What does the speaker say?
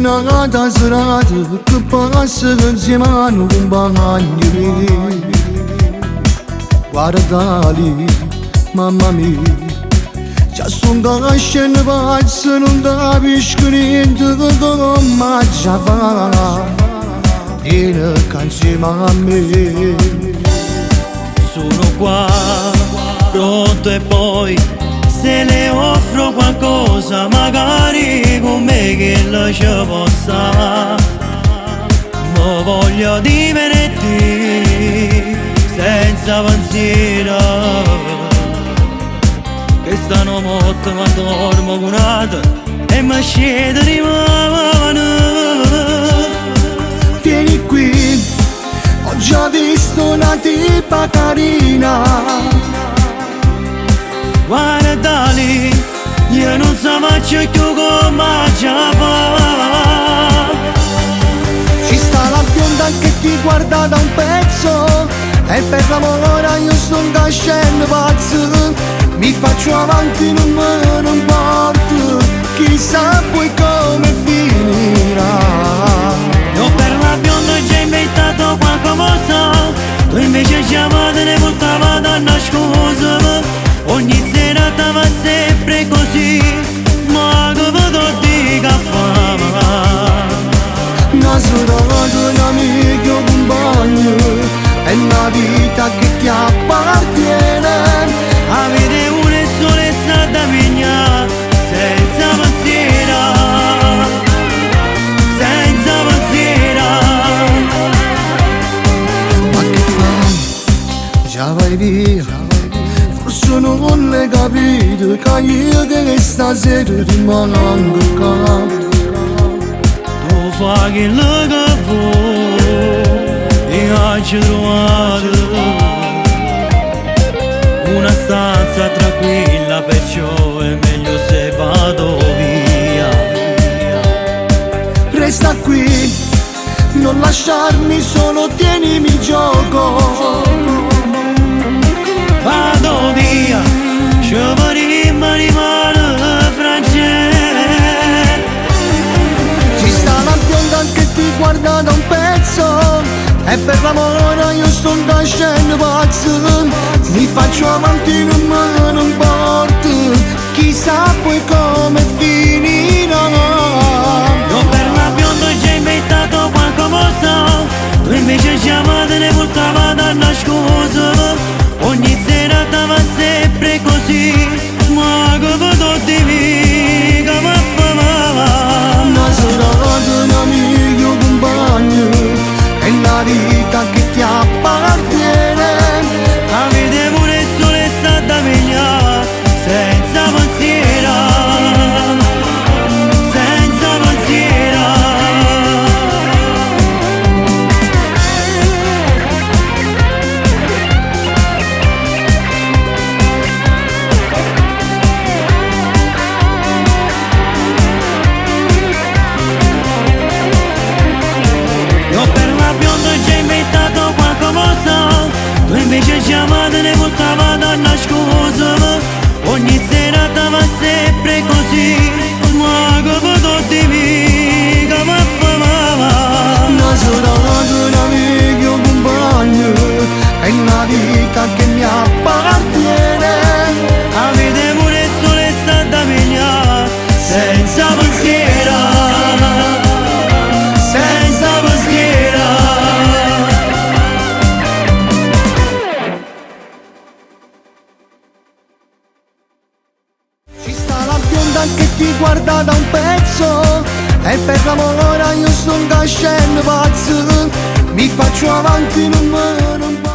nata serata che passa insieme a un compagno. Guarda lì, mamma mia, già sono cascendo pazzo, non capisco niente come già fa. Vieni insieme a me. Sono qua, pronto e poi se le offro qualcosa magari con me che lo ci possa. Ma voglio divertirti senza pensiero, che stanno morto ma dormo curata e mi scende di mano. Vieni qui, ho già visto una tipa carina. Guarda lì, io non so faccio più come già fa. Ci sta la bionda che ti guarda da un pezzo e per l'amore io sto cascendo pazzo. Mi faccio avanti, non me ne importo, chissà poi come finirà. Io per la bionda ho già inventato qualcosa, tu invece già te ne portava da nascosto. Ogni sera va sempre così, ma come ti che fama. Una serata, un amico, un compagno, è una vita che ti appartiene. Avete una e sola e strada mia, senza pensiero, senza pensiero. Ma che fai? Già vai via. Forse non l'hai capito che io che stasera ti manco qua. Tu fai quello che vuoi e oggi trovato una stanza tranquilla, perciò è meglio se vado via. Resta qui, non lasciarmi solo, tienimi in gioco. Vado via, ci vorremmo rimane francese. Ci sta la bionda che ti guarda da un pezzo e per l'amore io sto cascendo pazzo. Mi faccio avanti, non me ne importo, chissà poi come finirà. Io per la bionda ho già inventato qualcosa, tu invece già te ne portava da nascosto. Ogni sera va sempre così, ma come ti dico come fa. Una serata, un amico, un compagno, è la vita che ti appartiene. Avete pure solo e stata mia, senza pensiero, senza pensiero. Io per la bionda ho già inventato qualcosa, tu invece già te ne portava da nascosto. Ogni sera va sempre così, ma come ti dico come fa. Una serata, un amico, un compagno, è una vita che mi appartiene. Avete pure solo e stata mia, senza pensiero, senza pensiero. Ci sta la bionda che ti guarda da un pezzo e per l'amore io sto cascendo pazzo. Mi faccio avanti, non me ne importa.